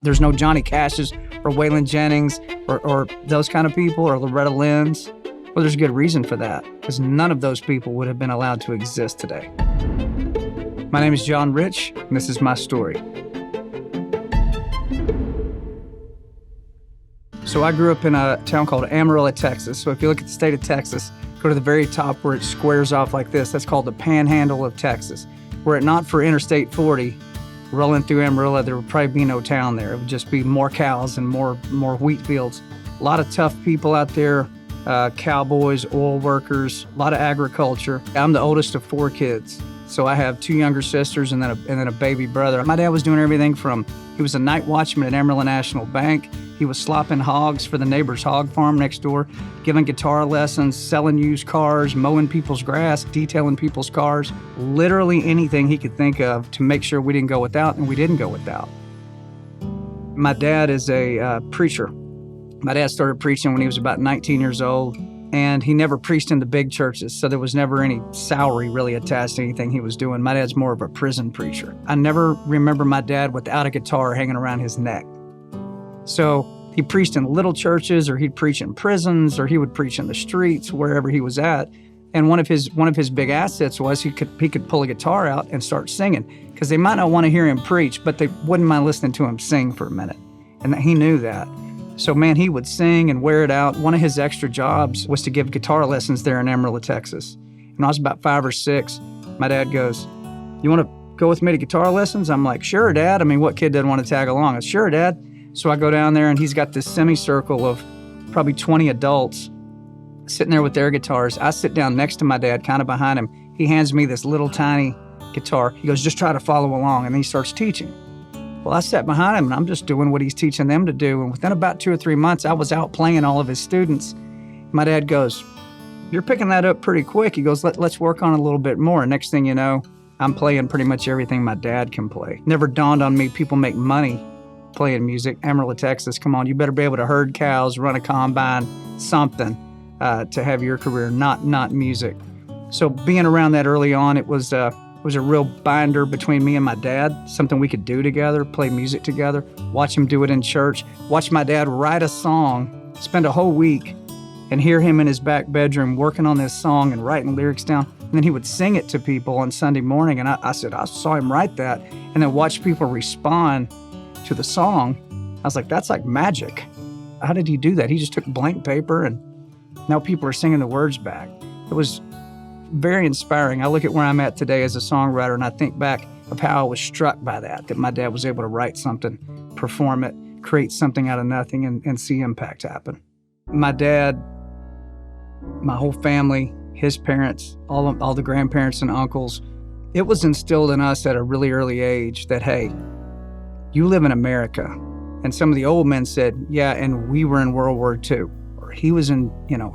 There's no Johnny Cash's or Waylon Jennings or those kind of people, or Loretta Lynn's. Well, there's a good reason for that, because none of those people would have been allowed to exist today. My name is John Rich, and this is my story. So I grew up in a town called Amarillo, Texas. So if you look at the state of Texas, go to the very top where it squares off like this. That's called the Panhandle of Texas. Were it not for Interstate 40 rolling through Amarillo, there would probably be no town there. It would just be more cows and more wheat fields. A lot of tough people out there, cowboys, oil workers, a lot of agriculture. I'm the oldest of 4 kids. So I have 2 younger sisters and then a baby brother. My dad was doing everything from, he was a night watchman at Amarillo National Bank. He was slopping hogs for the neighbor's hog farm next door, giving guitar lessons, selling used cars, mowing people's grass, detailing people's cars, literally anything he could think of to make sure we didn't go without, and we didn't go without. My dad is a preacher. My dad started preaching when he was about 19 years old, and he never preached in the big churches, so there was never any salary really attached to anything he was doing. My dad's more of a prison preacher. I never remember my dad without a guitar hanging around his neck. So he preached in little churches, or he'd preach in prisons, or he would preach in the streets, wherever he was at. And one of his big assets was he could pull a guitar out and start singing, because they might not want to hear him preach, but they wouldn't mind listening to him sing for a minute. And he knew that. So man, he would sing and wear it out. One of his extra jobs was to give guitar lessons there in Amarillo, Texas. When I was about 5 or 6, my dad goes, "You want to go with me to guitar lessons?" I'm like, "Sure, Dad." I mean, what kid doesn't want to tag along? I said, "Sure, Dad." So I go down there, and he's got this semicircle of probably 20 adults sitting there with their guitars. I sit down next to my dad, kind of behind him. He hands me this little tiny guitar. He goes, "Just try to follow along," and then he starts teaching. Well, I sat behind him, and I'm just doing what he's teaching them to do. And within about 2 or 3 months, I was out playing all of his students. My dad goes, "You're picking that up pretty quick." He goes, let's work on it a little bit more. And next thing you know, I'm playing pretty much everything my dad can play. Never dawned on me people make money playing music. Amarillo, Texas, come on, you better be able to herd cows, run a combine, something to have your career, not music. So being around that early on, it was a real binder between me and my dad, something we could do together, play music together, watch him do it in church, watch my dad write a song, spend a whole week, and hear him in his back bedroom working on this song and writing lyrics down. And then he would sing it to people on Sunday morning, and I said, I saw him write that, and then watch people respond to the song. I was like, that's like magic. How did he do that? He just took blank paper, and now people are singing the words back. It was very inspiring. I look at where I'm at today as a songwriter, and I think back of how I was struck by that my dad was able to write something, perform it, create something out of nothing, and see impact happen. My dad, my whole family, his parents, all the grandparents and uncles, it was instilled in us at a really early age that, hey, you live in America. And some of the old men said, yeah, and we were in World War II. Or he was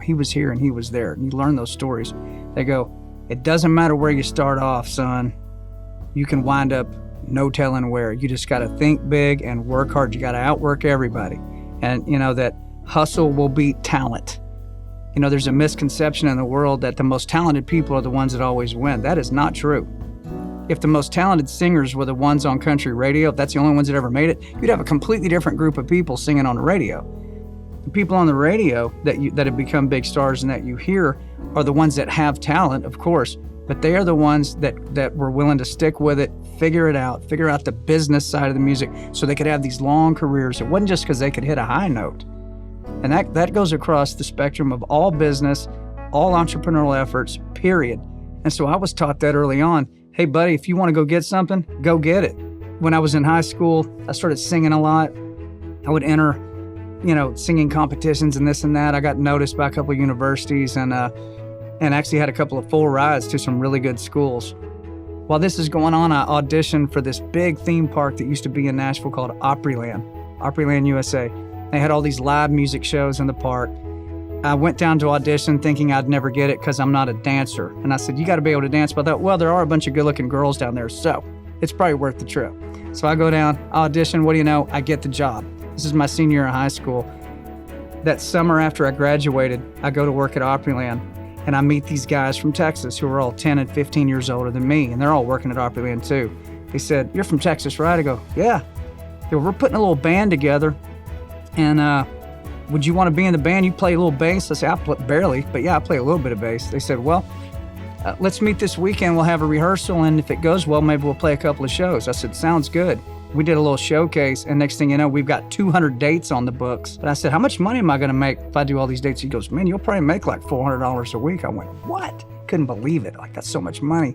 he was here and he was there. And you learn those stories. They go, it doesn't matter where you start off, son. You can wind up no telling where. You just got to think big and work hard. You got to outwork everybody. And, that hustle will beat talent. There's a misconception in the world that the most talented people are the ones that always win. That is not true. If the most talented singers were the ones on country radio, if that's the only ones that ever made it, you'd have a completely different group of people singing on the radio. The people on the radio that have become big stars and that you hear are the ones that have talent, of course, but they are the ones that were willing to stick with it, figure out the business side of the music so they could have these long careers. It wasn't just because they could hit a high note. And that goes across the spectrum of all business, all entrepreneurial efforts, period. And so I was taught that early on. Hey, buddy, if you want to go get something, go get it. When I was in high school, I started singing a lot. I would enter, singing competitions and this and that. I got noticed by a couple of universities and actually had a couple of full rides to some really good schools. While this is going on, I auditioned for this big theme park that used to be in Nashville called Opryland, USA. They had all these live music shows in the park. I went down to audition thinking I'd never get it because I'm not a dancer. And I said, you got to be able to dance. But I thought, well, there are a bunch of good-looking girls down there, so it's probably worth the trip. So I go down, audition, what do you know? I get the job. This is my senior year in high school. That summer after I graduated, I go to work at Opryland, and I meet these guys from Texas who are all 10 and 15 years older than me, and they're all working at Opryland too. They said, you're from Texas, right? I go, yeah. We're putting a little band together, and would you want to be in the band? You play a little bass? I said, I play barely, but yeah, I play a little bit of bass. They said, well, let's meet this weekend. We'll have a rehearsal, and if it goes well, maybe we'll play a couple of shows. I said, sounds good. We did a little showcase, and next thing you know, we've got 200 dates on the books. But I said, how much money am I going to make if I do all these dates? He goes, man, you'll probably make like $400 a week. I went, what? Couldn't believe it. Like, that's so much money.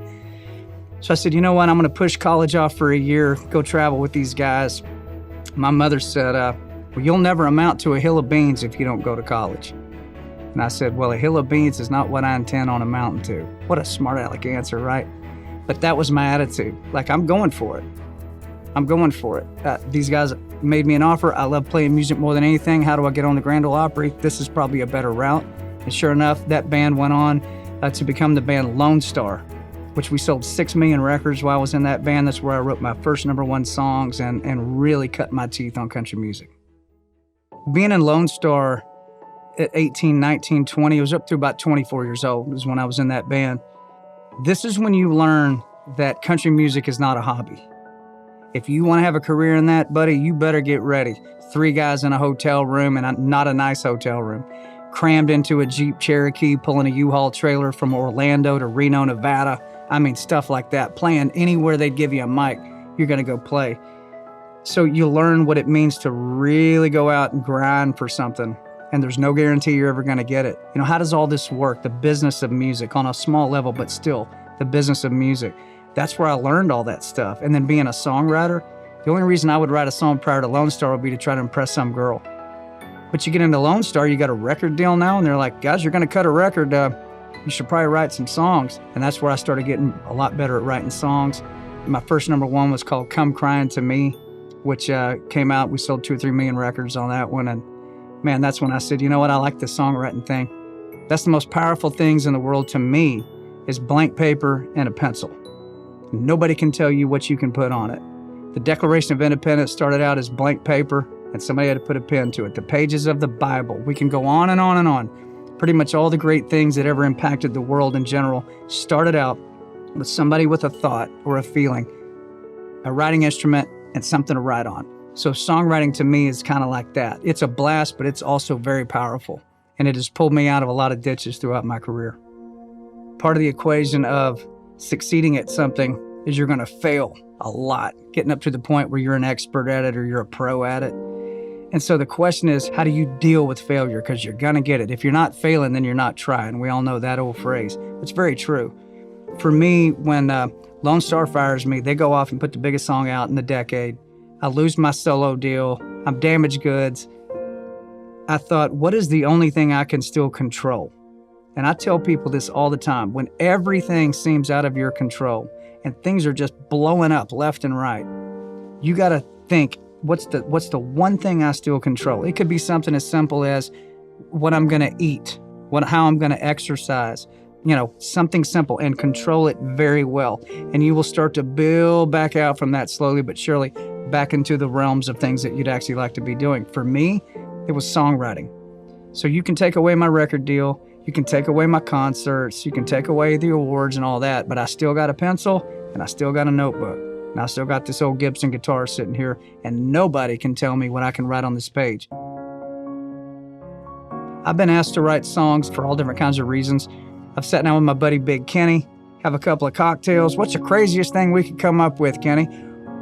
So I said, you know what? I'm going to push college off for a year, go travel with these guys. My mother said, well, you'll never amount to a hill of beans if you don't go to college. And I said, well, a hill of beans is not what I intend on amounting to. What a smart aleck answer, right? But that was my attitude. Like, I'm going for it. I'm going for it. These guys made me an offer. I love playing music more than anything. How do I get on the Grand Ole Opry? This is probably a better route. And sure enough, that band went on to become the band Lone Star, which we sold 6 million records while I was in that band. That's where I wrote my first #1 songs and really cut my teeth on country music. Being in Lone Star at 18, 19, 20, it was up to about 24 years old was when I was in that band. This is when you learn that country music is not a hobby. If you want to have a career in that, buddy, you better get ready. 3 guys in a hotel room, and not a nice hotel room, crammed into a Jeep Cherokee, pulling a U-Haul trailer from Orlando to Reno, Nevada. I mean, stuff like that. Playing anywhere they'd give you a mic, you're going to go play. So you learn what it means to really go out and grind for something, and there's no guarantee you're ever going to get it. You know, how does all this work? The business of music on a small level, but still the business of music. That's where I learned all that stuff. And then being a songwriter, the only reason I would write a song prior to Lone Star would be to try to impress some girl. But you get into Lone Star, you got a record deal now, and they're like, guys, you're going to cut a record. You should probably write some songs. And that's where I started getting a lot better at writing songs. My first #1 was called Come Crying to Me, which came out. We sold 2 or 3 million records on that one. And man, that's when I said, you know what? I like the songwriting thing. That's the most powerful things in the world to me is blank paper and a pencil. Nobody can tell you what you can put on it. The Declaration of Independence started out as blank paper, and somebody had to put a pen to it. The pages of the Bible. We can go on and on and on. Pretty much all the great things that ever impacted the world in general started out with somebody with a thought or a feeling, a writing instrument, and something to write on. So songwriting to me is kind of like that. It's a blast, but it's also very powerful. And it has pulled me out of a lot of ditches throughout my career. Part of the equation of succeeding at something is you're going to fail a lot, getting up to the point where you're an expert at it or you're a pro at it. And so the question is, how do you deal with failure? Because you're going to get it. If you're not failing, then you're not trying. We all know that old phrase. It's very true. For me, when Lone Star fires me, they go off and put the biggest song out in the decade. I lose my solo deal. I'm damaged goods. I thought, what is the only thing I can still control? And I tell people this all the time. When everything seems out of your control and things are just blowing up left and right, you got to think, what's the one thing I still control? It could be something as simple as what I'm going to eat, how I'm going to exercise, something simple, and control it very well. And you will start to build back out from that slowly but surely back into the realms of things that you'd actually like to be doing. For me, it was songwriting. So you can take away my record deal, you can take away my concerts, you can take away the awards and all that, but I still got a pencil and I still got a notebook. And I still got this old Gibson guitar sitting here, and nobody can tell me what I can write on this page. I've been asked to write songs for all different kinds of reasons. I've sat down with my buddy Big Kenny, have a couple of cocktails. What's the craziest thing we could come up with, Kenny?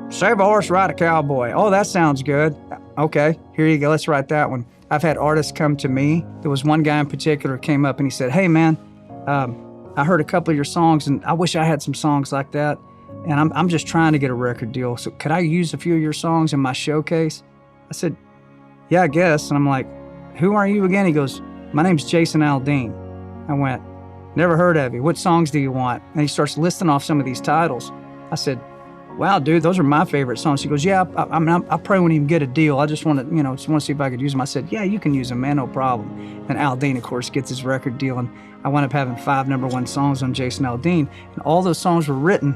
Save a horse, ride a cowboy. Oh, that sounds good. Okay, here you go. Let's write that one. I've had artists come to me. There was one guy in particular came up and he said, hey, man, I heard a couple of your songs and I wish I had some songs like that. And I'm just trying to get a record deal. So could I use a few of your songs in my showcase? I said, yeah, I guess. And I'm like, who are you again? He goes, my name's Jason Aldean. I went, never heard of you. What songs do you want? And he starts listing off some of these titles. I said, wow, dude, those are my favorite songs. He goes, yeah, I probably won't even get a deal. I just want to, see if I could use them. I said, yeah, you can use them, man, no problem. And Aldean, of course, gets his record deal. And I wound up having 5 #1 songs on Jason Aldean. And all those songs were written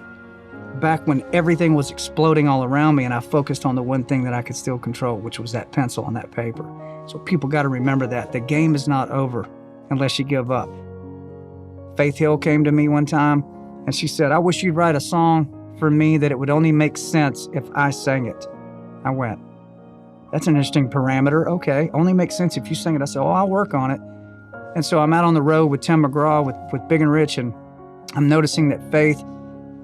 back when everything was exploding all around me and I focused on the one thing that I could still control, which was that pencil on that paper. So people got to remember that. The game is not over unless you give up. Faith Hill came to me one time and she said, I wish you'd write a song for me that it would only make sense if I sang it. I went, that's an interesting parameter. Okay, only makes sense if you sing it. I said, oh, I'll work on it. And so I'm out on the road with Tim McGraw with Big and Rich, and I'm noticing that Faith,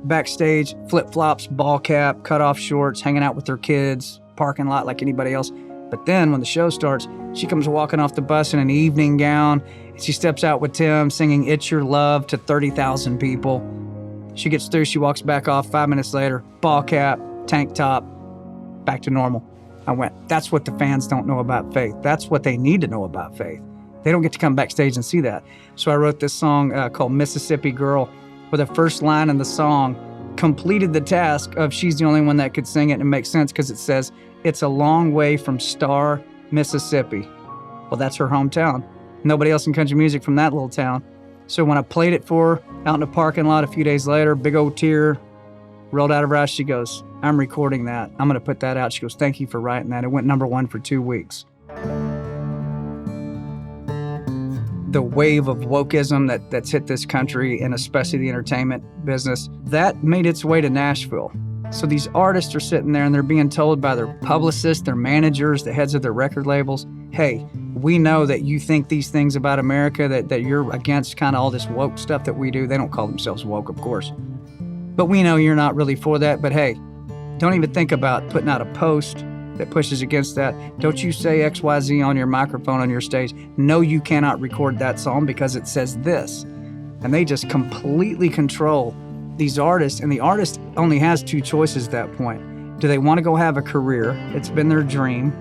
backstage, flip-flops, ball cap, cut-off shorts, hanging out with their kids, parking lot like anybody else. But then when the show starts, she comes walking off the bus in an evening gown, and she steps out with Tim singing It's Your Love to 30,000 people. She gets through, she walks back off 5 minutes later, ball cap, tank top, back to normal. I went, that's what the fans don't know about Faith. That's what they need to know about Faith. They don't get to come backstage and see that. So I wrote this song called Mississippi Girl, where the first line in the song completed the task of she's the only one that could sing it, and it makes sense because it says, it's a long way from Star, Mississippi. Well, that's her hometown. Nobody else in country music from that little town. So when I played it for her out in the parking lot a few days later, big old tear rolled out of her eyes. She goes, I'm recording that. I'm going to put that out. She goes, thank you for writing that. It went #1 for 2 weeks. The wave of wokeism that's hit this country, and especially the entertainment business, that made its way to Nashville. So these artists are sitting there and they're being told by their publicists, their managers, the heads of their record labels, hey, we know that you think these things about America, that you're against kind of all this woke stuff that we do. They don't call themselves woke, of course. But we know you're not really for that. But hey, don't even think about putting out a post that pushes against that. Don't you say XYZ on your microphone on your stage. No, you cannot record that song because it says this. And they just completely control these artists, and the artist only has 2 choices at that point. Do they want to go have a career? It's been their dream.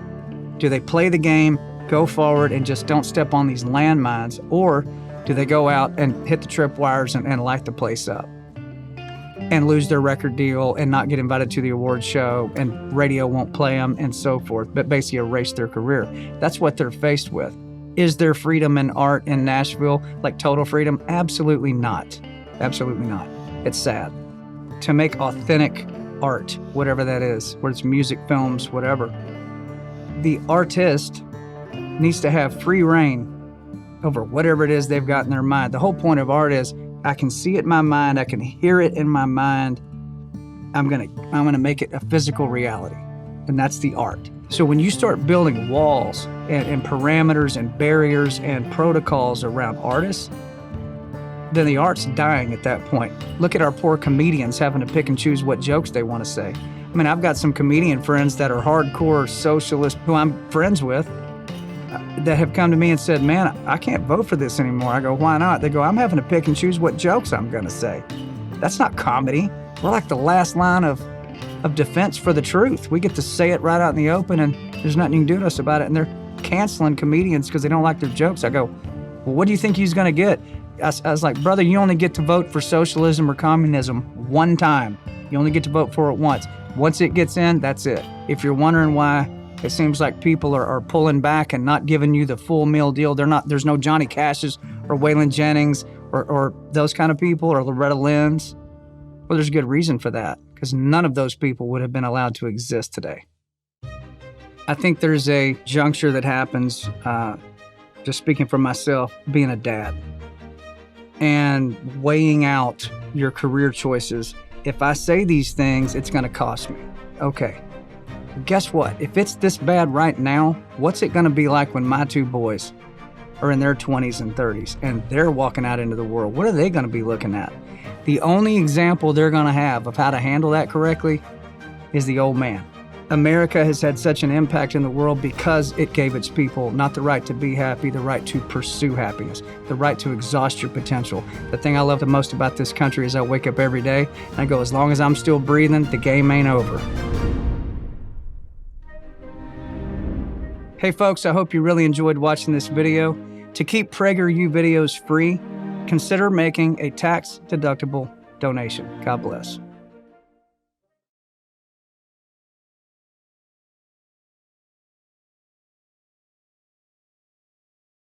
Do they play the game, go forward, and just don't step on these landmines? Or do they go out and hit the tripwires and light the place up and lose their record deal and not get invited to the awards show, and radio won't play them and so forth, but basically erase their career? That's what they're faced with. Is there freedom in art in Nashville, like total freedom? Absolutely not. Absolutely not. It's sad. To make authentic art, whatever that is, whether it's music, films, whatever, the artist needs to have free reign over whatever it is they've got in their mind. The whole point of art is I can see it in my mind, I can hear it in my mind, I'm gonna make it a physical reality, and that's the art. So when you start building walls and parameters and barriers and protocols around artists, then the art's dying at that point. Look at our poor comedians having to pick and choose what jokes they want to say. I mean, I've got some comedian friends that are hardcore socialists who I'm friends with that have come to me and said, man, I can't vote for this anymore. I go, why not? They go, I'm having to pick and choose what jokes I'm going to say. That's not comedy. We're like the last line of defense for the truth. We get to say it right out in the open, and there's nothing you can do to us about it. And they're canceling comedians because they don't like their jokes. I go, well, what do you think he's going to get? I was like, brother, you only get to vote for socialism or communism one time. You only get to vote for it once. Once it gets in, that's it. If you're wondering why it seems like people are pulling back and not giving you the full meal deal, there's no Johnny Cash's or Waylon Jennings or those kind of people, or Loretta Lynn's. Well, there's a good reason for that, because none of those people would have been allowed to exist today. I think there's a juncture that happens, just speaking for myself, being a dad, and weighing out your career choices. If I say these things, it's going to cost me. Okay, guess what? If it's this bad right now, what's it going to be like when my 2 boys are in their 20s and 30s and they're walking out into the world? What are they going to be looking at? The only example they're going to have of how to handle that correctly is the old man. America has had such an impact in the world because it gave its people not the right to be happy, the right to pursue happiness, the right to exhaust your potential. The thing I love the most about this country is I wake up every day and I go, as long as I'm still breathing, the game ain't over. Hey folks, I hope you really enjoyed watching this video. To keep PragerU videos free, consider making a tax-deductible donation. God bless.